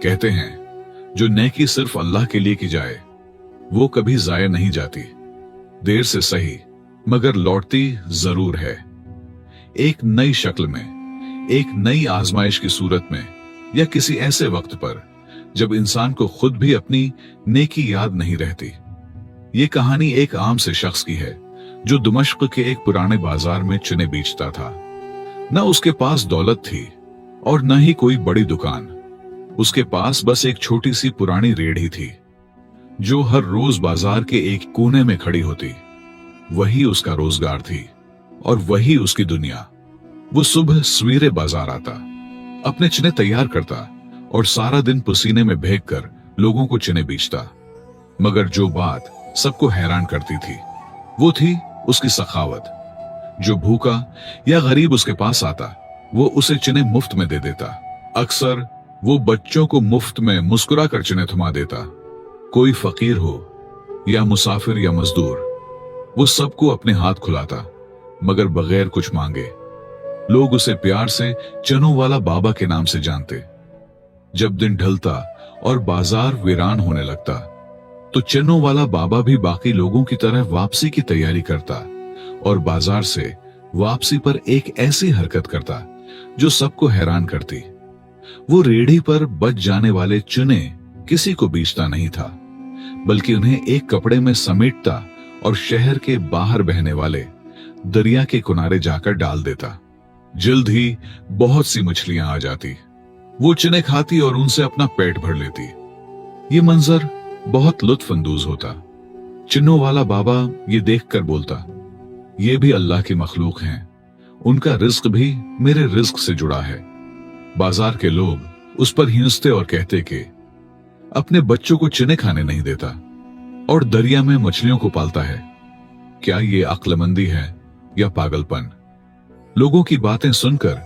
कहते हैं जो नेकी सिर्फ अल्लाह के लिए की जाए वो कभी जाया नहीं जाती, देर से सही मगर लौटती जरूर है, एक नई शक्ल में, एक नई आजमाइश की सूरत में, या किसी ऐसे वक्त पर जब इंसान को खुद भी अपनी नेकी याद नहीं रहती। ये कहानी एक आम से शख्स की है जो दमिश्क के एक पुराने बाजार में चने बेचता था। न उसके पास दौलत थी और न ही कोई बड़ी दुकान, उसके पास बस एक छोटी सी पुरानी रेहड़ी थी जो हर रोज बाजार के एक कोने में खड़ी होती। वही उसका रोजगार थी और वही उसकी दुनिया। वो सुबह सवेरे बाजार आता, अपने चने तैयार करता और सारा दिन पसीने में भीगकर लोगों को चने बेचता। मगर जो बात सबको हैरान करती थी वो थी उसकी सखावत। जो भूखा या गरीब उसके पास आता वो उसे चने मुफ्त में दे देता। अक्सर वो बच्चों को मुफ्त में मुस्कुरा कर चने थमा देता। कोई फकीर हो या मुसाफिर या मजदूर, वो सबको अपने हाथ खुलाता मगर बगैर कुछ मांगे। लोग उसे प्यार से चनों वाला बाबा के नाम से जानते। जब दिन ढलता और बाजार वीरान होने लगता तो चनों वाला बाबा भी बाकी लोगों की तरह वापसी की तैयारी करता और बाजार से वापसी पर एक ऐसी हरकत करता जो सबको हैरान करती। वो रेहड़ी पर बच जाने वाले चने किसी को बेचता नहीं था, बल्कि उन्हें एक कपड़े में समेटता और शहर के बाहर बहने वाले दरिया के किनारे जाकर डाल देता। जल्द ही बहुत सी मछलियां आ जाती। वो चने खाती और उनसे अपना पेट भर लेती। ये मंजर बहुत लुत्फ अंदोज होता। चनों वाला बाबा ये देखकर बोलता, ये भी अल्लाह की मखलूक हैं, उनका रिज्क भी मेरे रिज्क से जुड़ा है। बाजार के लोग उस पर हिंसते और कहते कि अपने बच्चों को चने खाने नहीं देता और दरिया में मछलियों को पालता है। क्या ये अक्लमंदी है या पागलपन? लोगों की बातें सुनकर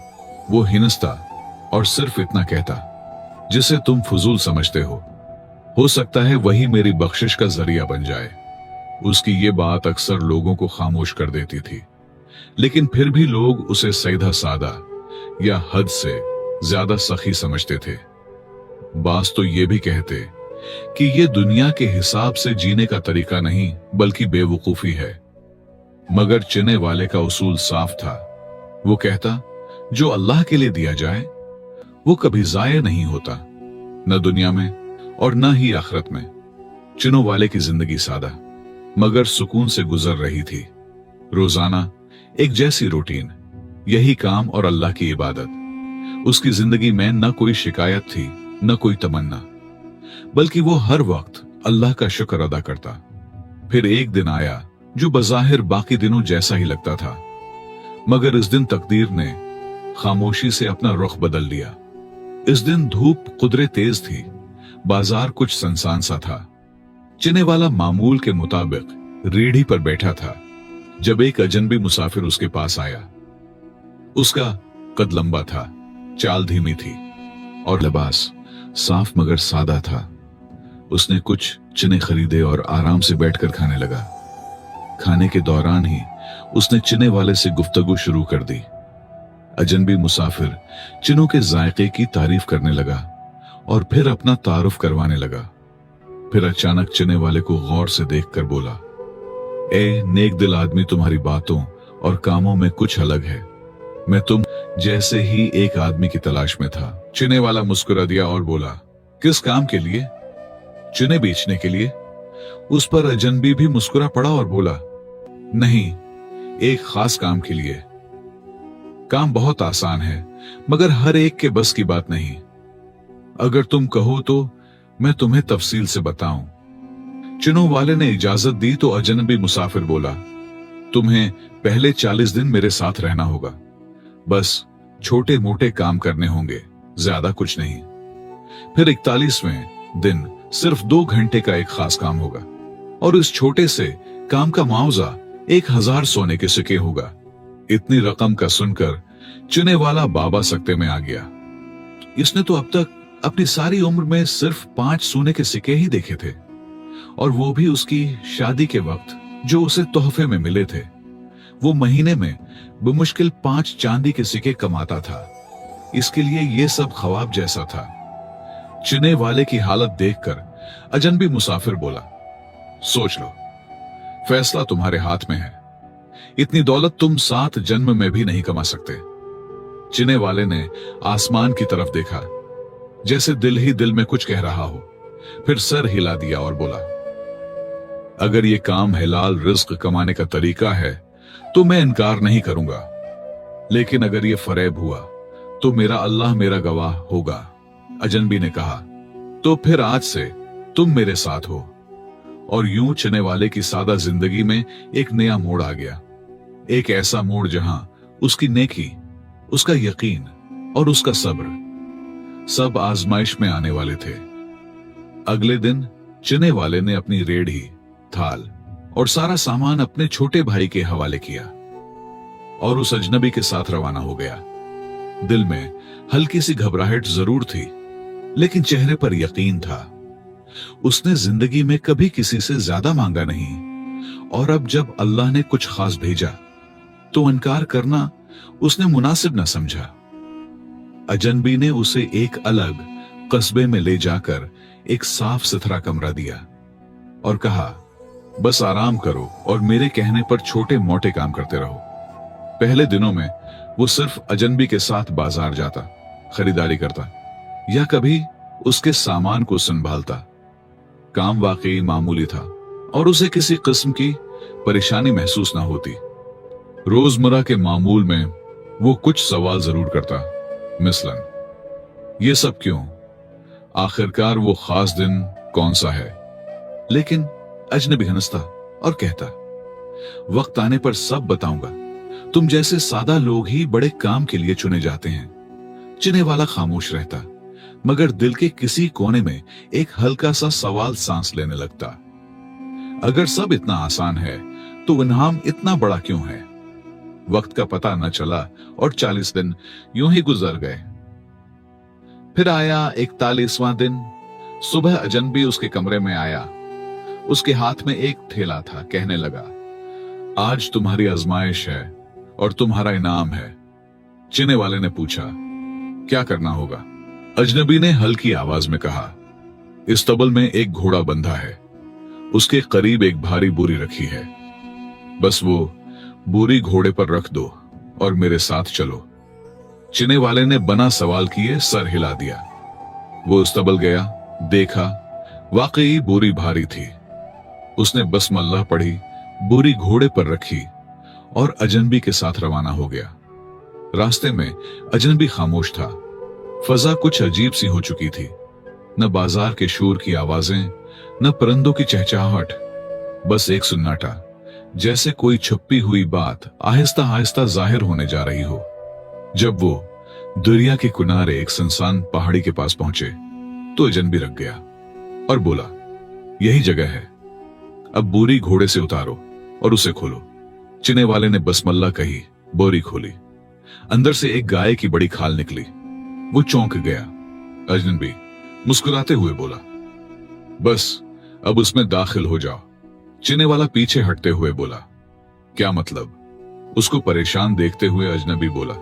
वो हिंसता और सिर्फ इतना कहता, जिसे तुम फजूल समझते हो सकता है वही मेरी बख्शिश का जरिया बन जाए। उसकी ये बात अक्सर लोगों को खामोश कर देती थी, लेकिन फिर भी लोग उसे सीधा सादा या हद से ज्यादा सखी समझते थे। बास तो ये भी कहते कि ये दुनिया के हिसाब से जीने का तरीका नहीं बल्कि बेवकूफी है। मगर चने वाले का उसूल साफ था। वो कहता, जो अल्लाह के लिए दिया जाए वो कभी जाया नहीं होता, न दुनिया में और न ही आखिरत में। चनों वाले की जिंदगी सादा मगर सुकून से गुजर रही थी। रोजाना एक जैसी रूटीन, यही काम और अल्लाह की इबादत। उसकी जिंदगी में न कोई शिकायत थी न कोई तमन्ना, बल्कि वो हर वक्त अल्लाह का शुक्र अदा करता। फिर एक दिन आया जो बज़ाहिर बाकी दिनों जैसा ही लगता था, मगर इस दिन तकदीर ने खामोशी से अपना रुख बदल लिया। इस दिन धूप कुदरे तेज थी, बाजार कुछ सुनसान सा था। चने वाला मामूल के मुताबिक रेहड़ी पर बैठा था जब एक अजनबी मुसाफिर उसके पास आया। उसका कद लंबा था, चाल धीमी थी और लिबास साफ मगर सादा था। उसने कुछ चने खरीदे और आराम से बैठकर खाने लगा। खाने के दौरान ही उसने चने वाले से गुफ्तगू शुरू कर दी। अजनबी मुसाफिर चनों के जायके की तारीफ करने लगा और फिर अपना तारुफ करवाने लगा। फिर अचानक चने वाले को गौर से देखकर बोला, ए नेक दिल आदमी, तुम्हारी बातों और कामों में कुछ अलग है। मैं तुम जैसे ही एक आदमी की तलाश में था। चने वाला मुस्कुरा दिया और बोला, किस काम के लिए? चने बेचने के लिए। उस पर अजनबी भी मुस्कुरा पड़ा और बोला, नहीं, एक खास काम के लिए। काम बहुत आसान है मगर हर एक के बस की बात नहीं। अगर तुम कहो तो मैं तुम्हें तफसील से बताऊं। चनों वाले ने इजाजत दी तो अजनबी मुसाफिर बोला, तुम्हें पहले 40 दिन मेरे साथ रहना होगा। बस छोटे मोटे काम करने होंगे, ज्यादा कुछ नहीं। फिर 41वें दिन सिर्फ 2 घंटे का एक खास काम होगा और इस छोटे से काम का मुआवजा 1000 सोने के सिक्के होगा। इतनी रकम का सुनकर चने वाला बाबा सकते में आ गया। इसने तो अब तक अपनी सारी उम्र में सिर्फ 5 सोने के सिक्के ही देखे थे, और वो भी उसकी शादी के वक्त जो उसे तोहफे में मिले थे। वो महीने में बमुश्किल 5 चांदी के सिक्के कमाता था। इसके लिए ये सब ख्वाब जैसा था। चिने वाले की हालत देखकर अजनबी मुसाफिर बोला, सोच लो, फैसला तुम्हारे हाथ में है। इतनी दौलत तुम 7 जन्म में भी नहीं कमा सकते। चिने वाले ने आसमान की तरफ देखा, जैसे दिल ही दिल में कुछ कह रहा हो, फिर सर हिला दिया और बोला, अगर ये काम हलाल रिज्क कमाने का तरीका है तो मैं इनकार नहीं करूंगा, लेकिन अगर ये फरेब हुआ तो मेरा अल्लाह मेरा गवाह होगा। अजनबी ने कहा, तो फिर आज से तुम मेरे साथ हो। और यूं चिने वाले की सादा जिंदगी में एक नया मोड़ आ गया, एक ऐसा मोड़ जहां उसकी नेकी, उसका यकीन और उसका सब्र सब आजमाइश में आने वाले थे। अगले दिन चिने वाले ने अपनी रेढ़ी, थाल और सारा सामान अपने छोटे भाई के हवाले किया और उस अजनबी के साथ रवाना हो गया। दिल में हल्की सी घबराहट जरूर थी, लेकिन चेहरे पर यकीन था। उसने जिंदगी में कभी किसी से ज्यादा मांगा नहीं, और अब जब अल्लाह ने कुछ खास भेजा तो इनकार करना उसने मुनासिब न समझा। अजनबी ने उसे एक अलग कस्बे में ले जाकर एक साफ सुथरा कमरा दिया और कहा, बस आराम करो और मेरे कहने पर छोटे मोटे काम करते रहो। पहले दिनों में वो सिर्फ अजनबी के साथ बाजार जाता, खरीदारी करता या कभी उसके सामान को संभालता। काम वाकई मामूली था और उसे किसी किस्म की परेशानी महसूस ना होती। रोजमर्रा के मामूल में वो कुछ सवाल जरूर करता, मिसलन, ये सब क्यों? आखिरकार वो खास दिन कौन सा है? लेकिन अजनबी हंसता और कहता, वक्त आने पर सब बताऊंगा। तुम जैसे सादा लोग ही बड़े काम के लिए चुने जाते हैं। चिने वाला खामोश रहता, मगर दिल के किसी कोने में एक हल्का सा सवाल सांस लेने लगता। अगर सब इतना आसान है तो इनाम इतना बड़ा क्यों है? वक्त का पता न चला और 40 दिन यूं ही गुजर गए। फिर आया 41वां दिन। सुबह अजनबी उसके कमरे में आया। उसके हाथ में एक थैला था। कहने लगा, आज तुम्हारी आजमाइश है और तुम्हारा इनाम है। चिने वाले ने पूछा, क्या करना होगा? अजनबी ने हल्की आवाज में कहा, इस तबल में एक घोड़ा बंधा है, उसके करीब एक भारी बोरी रखी है। बस वो बोरी घोड़े पर रख दो और मेरे साथ चलो। चिने वाले ने बिना सवाल किए सर हिला दिया। वो उस तबल गया, देखा वाकई बोरी भारी थी। उसने बस्मल्लाह पढ़ी, बोरी घोड़े पर रखी और अजनबी के साथ रवाना हो गया। रास्ते में अजनबी खामोश था। फजा कुछ अजीब सी हो चुकी थी। न बाजार के शोर की आवाजें, न परिंदों की चहचहाहट, बस एक सन्नाटा, जैसे कोई छुपी हुई बात आहिस्ता आहिस्ता जाहिर होने जा रही हो। जब वो दरिया के किनारे एक सुनसान पहाड़ी के पास पहुंचे तो अजनबी रुक गया और बोला, यही जगह है। अब बोरी घोड़े से उतारो और उसे खोलो। चिने वाले ने बस्मल्लाह कही, बोरी खोली। अंदर से एक गाय की बड़ी खाल निकली। वो चौंक गया। अजनबी मुस्कुराते हुए बोला, बस अब उसमें दाखिल हो जाओ। चिने वाला पीछे हटते हुए बोला, क्या मतलब? उसको परेशान देखते हुए अजनबी बोला,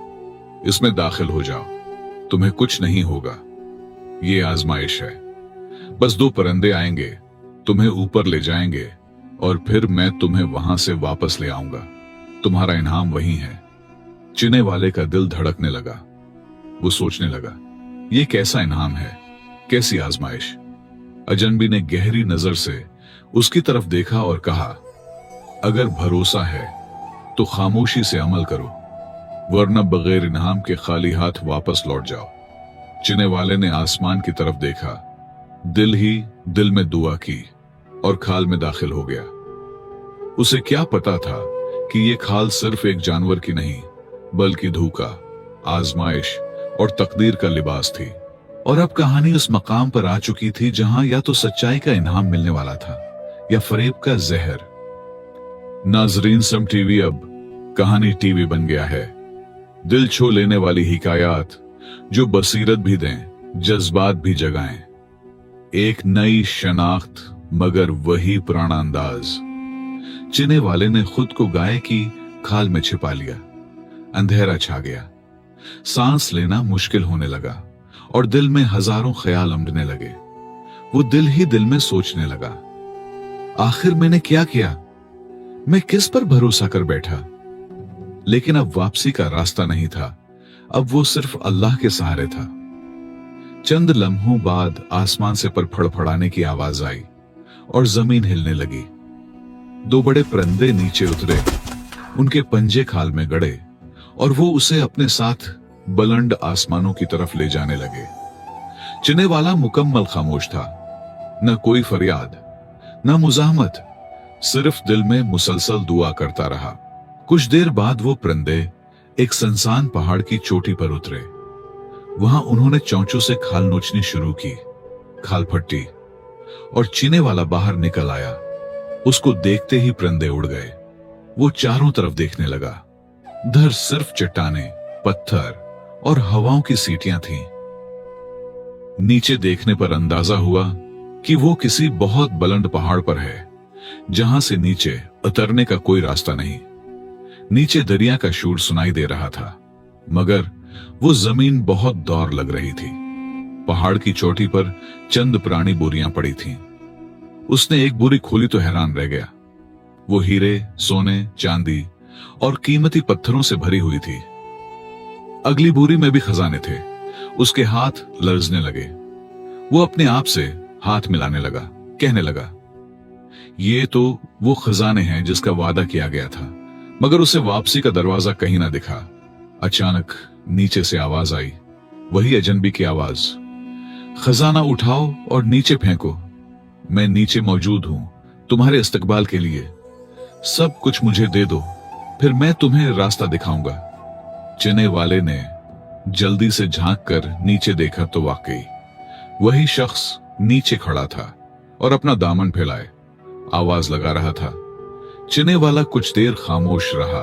इसमें दाखिल हो जाओ, तुम्हें कुछ नहीं होगा। ये आजमाइश है। बस 2 परिंदे आएंगे, तुम्हें ऊपर ले जाएंगे और फिर मैं तुम्हें वहां से वापस ले आऊंगा। तुम्हारा इनाम वही है। चिने वाले का दिल धड़कने लगा। वो सोचने लगा, ये कैसा इनाम है, कैसी आजमाइश? अजनबी ने गहरी नजर से उसकी तरफ देखा और कहा, अगर भरोसा है तो खामोशी से अमल करो, वरना बगैर इनाम के खाली हाथ वापस लौट जाओ। चिने वाले ने आसमान की तरफ देखा, दिल ही दिल में दुआ की और खाल में दाखिल हो गया। उसे क्या पता था कि ये खाल सिर्फ एक जानवर की नहीं, बल्कि धोखा, आजमाइश और तकदीर का लिबास थी। और अब कहानी उस मकाम पर आ चुकी थी जहां या तो सच्चाई का इनाम मिलने वाला था या फरेब का जहर। नाजरीन, सम टीवी अब कहानी टीवी बन गया है। दिल छू लेने वाली हिकायात जो बसीरत भी दें, जज्बात भी जगाएं। एक नई शनाख्त मगर वही पुराना अंदाज। चिने वाले ने खुद को गाय की खाल में छिपा लिया। अंधेरा छा गया। सांस लेना मुश्किल होने लगा और दिल में हजारों ख्याल उमड़ने लगे। वो दिल ही दिल में सोचने लगा, आखिर मैंने क्या किया? मैं किस पर भरोसा कर बैठा? लेकिन अब वापसी का रास्ता नहीं था, अब वो सिर्फ अल्लाह के सहारे था। चंद लम्हों बाद आसमान से पर फड़फड़ाने की आवाज आई और जमीन हिलने लगी। दो बड़े परिंदे नीचे उतरे, उनके पंजे खाल में गड़े और वो उसे अपने साथ बुलंद आसमानों की तरफ ले जाने लगे। चिने वाला मुकम्मल खामोश था, न कोई फरियाद, न मुजाहमत, सिर्फ दिल में मुसलसल दुआ करता रहा। कुछ देर बाद वो परिंदे एक सुनसान पहाड़ की चोटी पर उतरे। वहां उन्होंने चोंचों से खाल नोचनी शुरू की। खाल फटी और चीने वाला बाहर निकल आया। उसको देखते ही परिंदे उड़ गए। वो चारों तरफ देखने लगा। इधर सिर्फ चट्टानें, पत्थर और हवाओं की सीटियां थीं। नीचे देखने पर अंदाजा हुआ कि वो किसी बहुत बुलंद पहाड़ पर है, जहां से नीचे उतरने का कोई रास्ता नहीं। नीचे दरिया का शोर सुनाई दे रहा था, मगर वो जमीन बहुत दौर लग रही थी। पहाड़ की चोटी पर चंद पुरानी बोरियां पड़ी थीं। उसने एक बोरी खोली तो हैरान रह गया। वो हीरे, सोने, चांदी और कीमती पत्थरों से भरी हुई थी। अगली बोरी में भी खजाने थे। उसके हाथ लरजने लगे। वो अपने आप से हाथ मिलाने लगा, कहने लगा, ये तो वो खजाने हैं जिसका वादा किया गया था। मगर उसे वापसी का दरवाजा कहीं ना दिखा। अचानक नीचे से आवाज आई, वही अजनबी की आवाज, खजाना उठाओ और नीचे फेंको। मैं नीचे मौजूद हूं तुम्हारे इस्तकबाल के लिए। सब कुछ मुझे दे दो, फिर मैं तुम्हें रास्ता दिखाऊंगा। चिने वाले ने जल्दी से झांक कर नीचे देखा तो वाकई वही शख्स नीचे खड़ा था और अपना दामन फैलाए आवाज लगा रहा था। चिने वाला कुछ देर खामोश रहा,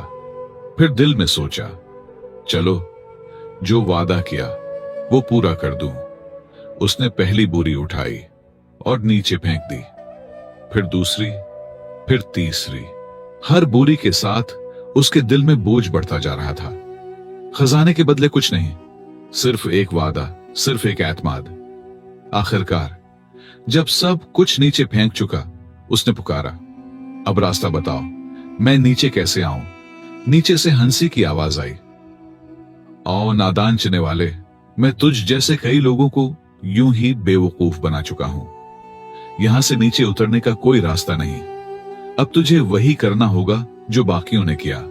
फिर दिल में सोचा, चलो जो वादा किया वो पूरा कर दूं। उसने पहली बोरी उठाई और नीचे फेंक दी, फिर दूसरी, फिर तीसरी। हर बोरी के साथ उसके दिल में बोझ बढ़ता जा रहा था। खजाने के बदले कुछ नहीं, सिर्फ एक वादा, सिर्फ एक एतमाद। आखिरकार जब सब कुछ नीचे फेंक चुका, उसने पुकारा, अब रास्ता बताओ, मैं नीचे कैसे आऊं? नीचे से हंसी की आवाज आई, आओ नादान चिने वाले, मैं तुझ जैसे कई लोगों को यूं ही बेवकूफ बना चुका हूं। यहां से नीचे उतरने का कोई रास्ता नहीं। अब तुझे वही करना होगा जो बाकियों ने किया।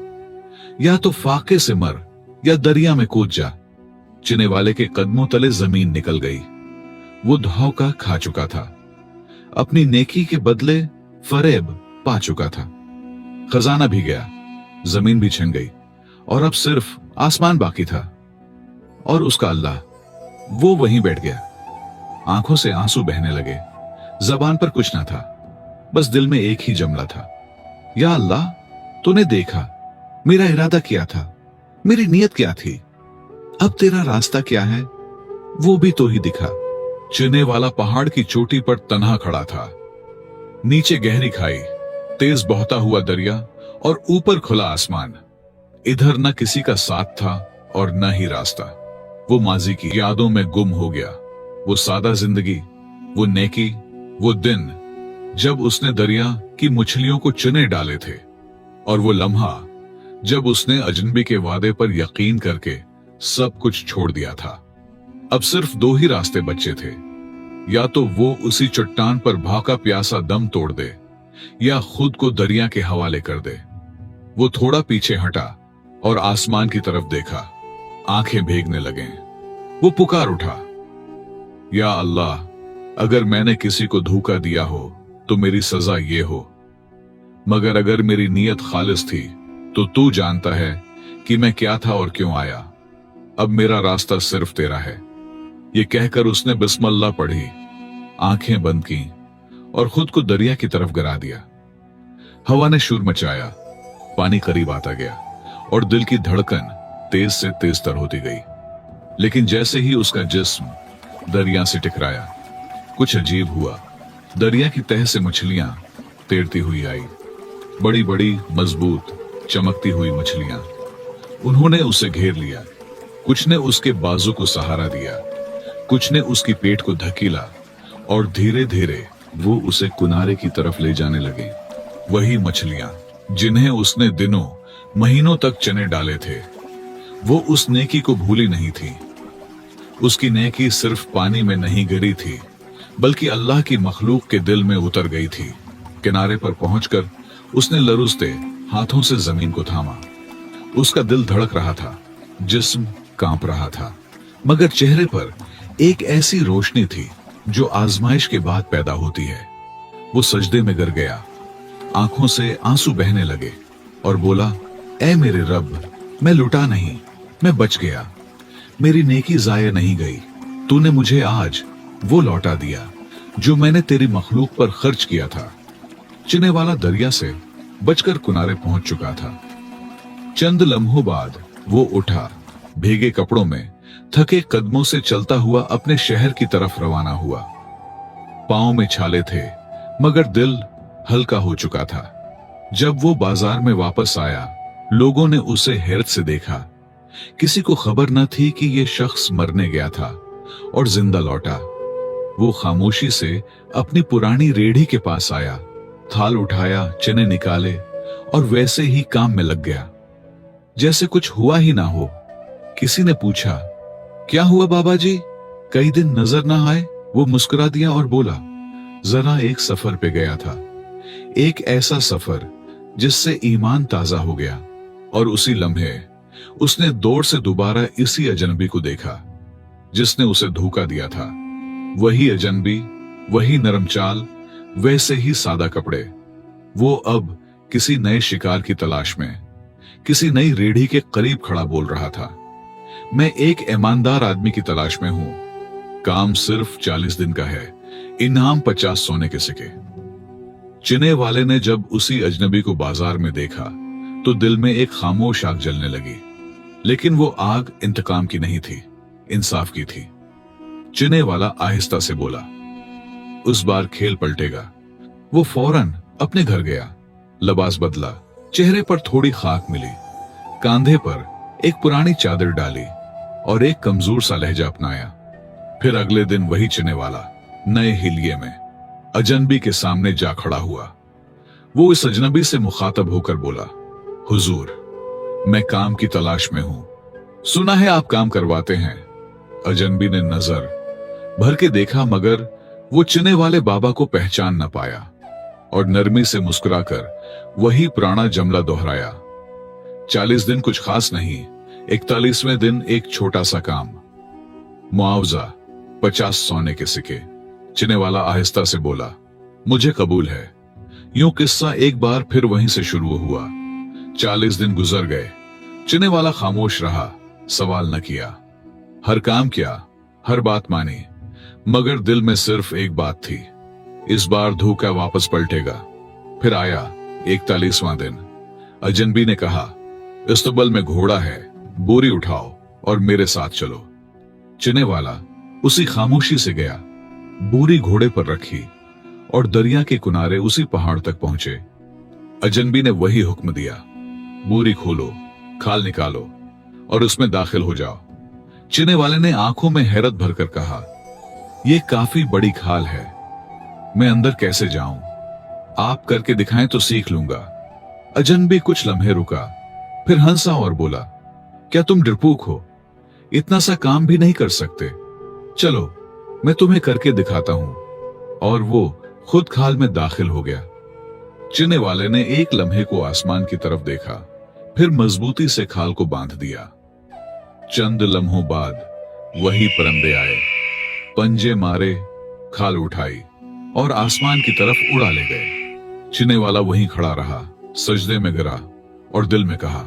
या तो फाके से मर या दरिया में कूद जा। चिने वाले के कदमों तले जमीन निकल गई। वो धोखा खा चुका था, अपनी नेकी के बदले फरेब पा चुका था। खजाना भी गया, जमीन भी छिन गई और अब सिर्फ आसमान बाकी था। और उसका अल्लाह, वो वहीं बैठ गया। आंखों से आंसू बहने लगे, जबान पर कुछ ना था, बस दिल में एक ही जुमला था, या अल्लाह, तूने देखा, मेरा इरादा क्या था, मेरी नीयत क्या थी, अब तेरा रास्ता क्या है वो भी तो ही दिखा। चिने वाला पहाड़ की चोटी पर तन्हा खड़ा था। नीचे गहरी खाई, तेज बहता हुआ दरिया और ऊपर खुला आसमान। इधर न किसी का साथ था और न ही रास्ता। वो माजी की यादों में गुम हो गया। वो सादा जिंदगी, वो नेकी, वो दिन जब उसने दरिया की मछलियों को चुने डाले थे, और वो लम्हा जब उसने अजनबी के वादे पर यकीन करके सब कुछ छोड़ दिया था। अब सिर्फ दो ही रास्ते बचे थे, या तो वो उसी चट्टान पर भाका प्यासा दम तोड़ दे, या खुद को दरिया के हवाले कर दे। वो थोड़ा पीछे हटा और आसमान की तरफ देखा। आंखें भीगने लगे। वो पुकार उठा, या अल्लाह, अगर मैंने किसी को धोखा दिया हो तो मेरी सजा ये हो, मगर अगर मेरी नीयत खालिस थी तो तू जानता है कि मैं क्या था और क्यों आया। अब मेरा रास्ता सिर्फ तेरा है। ये कहकर उसने बिस्मिल्लाह पढ़ी, आंखें बंद की और खुद को दरिया की तरफ गिरा दिया। हवा ने शोर मचाया, पानी करीब आता गया और दिल की धड़कन तेज से तेज तर होती गई। लेकिन जैसे ही उसका जिस्म दरिया से टकराया, कुछ अजीब हुआ। दरिया की तह से मछलियां तैरती हुई आई, बड़ी बड़ी मजबूत चमकती हुई मछलियां। उन्होंने उसे घेर लिया। कुछ ने उसके बाजू को सहारा दिया, कुछ ने उसकी पेट को धकेला और धीरे धीरे वो उसे किनारे की तरफ ले जाने लगे। वही मछलियां जिन्हें उसने दिनों महीनों तक चने डाले थे, वो उस नेकी को भूली नहीं थी। उसकी नेकी सिर्फ पानी में नहीं गिरी थी, बल्कि अल्लाह की मखलूक के दिल में उतर गई थी। किनारे पर पहुंचकर उसने लरुस्ते हाथों से जमीन को थामा। उसका दिल धड़क रहा था, जिस्म कांप रहा था, मगर चेहरे पर एक ऐसी रोशनी थी जो आजमाइश के बाद पैदा होती है। वो सजदे में गिर गया, आंखों से आंसू बहने लगे और बोला, ऐ मेरे रब, मैं लुटा नहीं, मैं बच गया। मेरी नेकी जाया नहीं गई। तूने मुझे आज वो लौटा दिया जो मैंने तेरी मखलूक पर खर्च किया था। चिने वाला दरिया से बचकर किनारे पहुंच चुका था। चंद लम्हों बाद वो उठा, भीगे कपड़ों में थके कदमों से चलता हुआ अपने शहर की तरफ रवाना हुआ। पांव में छाले थे, मगर दिल हल्का हो चुका था। जब वो बाजार में वापस आया, लोगों ने उसे हैरत से देखा। किसी को खबर न थी कि ये शख्स मरने गया था और जिंदा लौटा। वो खामोशी से अपनी पुरानी रेढ़ी के पास आया, थाल उठाया, चने निकाले और वैसे ही काम में लग गया, जैसे कुछ हुआ ही ना हो। किसी ने पूछा, क्या हुआ बाबा जी, कई दिन नजर ना आए? वो मुस्कुरा दिया और बोला, जरा एक सफर पे गया था, एक ऐसा सफर जिससे ईमान ताजा हो गया। और उसी लम्हे उसने दौड़ से दोबारा इसी अजनबी को देखा जिसने उसे धोखा दिया था। वही अजनबी, वही नरम चाल, वैसे ही सादा कपड़े। वो अब किसी नए शिकार की तलाश में, किसी नई रेढ़ी के करीब खड़ा बोल रहा था, मैं एक ईमानदार आदमी की तलाश में हूं। काम सिर्फ 40 दिन का है, इनाम 50 सोने के सिक्के। चिने वाले ने जब उसी अजनबी को बाजार में देखा तो दिल में एक खामोश आग जलने लगी, लेकिन वो आग इंतकाम की नहीं थी, इंसाफ की थी। चिने वाला आहिस्ता से बोला, उस बार खेल पलटेगा। वो फौरन अपने घर गया, लिबास बदला, चेहरे पर थोड़ी खाक मिली, कांधे पर एक पुरानी चादर डाली और एक कमजोर सा लहजा अपनाया। फिर अगले दिन वही चिने वाला नए हिलिये में अजनबी के सामने जा खड़ा हुआ। वो इस अजनबी से मुखातब होकर बोला, हुजूर, मैं काम की तलाश में हूं, सुना है आप काम करवाते हैं। अजनबी ने नजर भर के देखा, मगर वो चिने वाले बाबा को पहचान न पाया और नरमी से मुस्कुराकर वही पुराना जुमला दोहराया, 40 दिन कुछ खास नहीं, 41वें दिन एक छोटा सा काम, मुआवजा 50 सोने के सिक्के। चिने वाला आहिस्ता से बोला, मुझे कबूल है। यूं किस्सा एक बार फिर वहीं से शुरू हुआ। 40 दिन गुजर गए। चिने वाला खामोश रहा, सवाल न किया, हर काम किया, हर बात मानी, मगर दिल में सिर्फ एक बात थी, इस बार धोखा वापस पलटेगा। फिर आया 41वां दिन। अजनबी ने कहा, इस्तबल में घोड़ा है, बोरी उठाओ और मेरे साथ चलो। चिने वाला उसी खामोशी से गया, बोरी घोड़े पर रखी और दरिया के किनारे उसी पहाड़ तक पहुंचे। अजनबी ने वही हुक्म दिया, बोरी खोलो, खाल निकालो और उसमें दाखिल हो जाओ। चिने वाले ने आंखों में हैरत भरकर कहा, यह काफी बड़ी खाल है, मैं अंदर कैसे जाऊं? आप करके दिखाएं तो सीख लूंगा। अजनबी कुछ लम्हे रुका, फिर हंसा और बोला, क्या तुम डरपोक हो? इतना सा काम भी नहीं कर सकते? चलो मैं तुम्हें करके दिखाता हूं। और वो खुद खाल में दाखिल हो गया। चिने वाले ने एक लम्हे को आसमान की तरफ देखा, फिर मजबूती से खाल को बांध दिया। चंद लम्हों बाद वही परिंदे आए, पंजे मारे, खाल उठाई और आसमान की तरफ उड़ा ले गए। चिने वाला वहीं खड़ा रहा, सजदे में गिरा और दिल में कहा,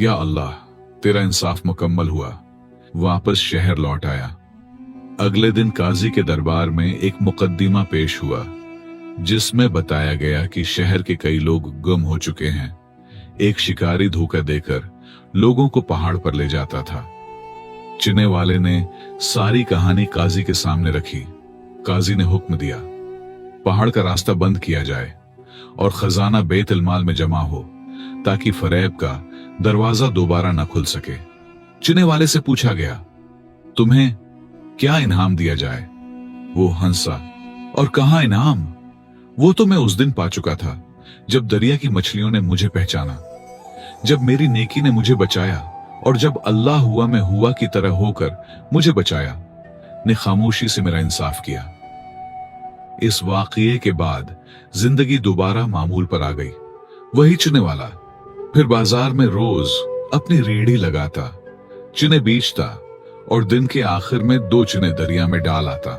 या अल्लाह, तेरा इंसाफ मुकम्मल हुआ। वापस शहर लौट आया। अगले दिन काजी के दरबार में एक मुकद्दिमा पेश हुआ, जिसमें बताया गया कि शहर के कई लोग गुम हो चुके हैं। एक शिकारी धोखा देकर लोगों को पहाड़ पर ले जाता था। चिने वाले ने सारी कहानी काजी के सामने रखी। काजी ने हुक्म दिया, पहाड़ का रास्ता बंद किया जाए और खजाना बैतुल माल में जमा हो, ताकि फरेब का दरवाजा दोबारा न खुल सके। चिने वाले से पूछा गया, तुम्हें क्या इनाम दिया जाए। वो हंसा, और कहां इनाम? वो तो मैं उस दिन पा चुका था जब दरिया की मछलियों ने मुझे पहचाना, जब मेरी नेकी ने मुझे बचाया, और जब अल्लाह हुआ में हुआ की तरह होकर मुझे बचाया, ने खामोशी से मेरा इंसाफ किया। इस वाकये के बाद जिंदगी दोबारा मामूल पर आ गई। वही चुने वाला फिर बाजार में रोज अपनी रेहड़ी लगाता, चुने बेचता, और दिन के आखिर में 2 चुने दरिया में डाल आता।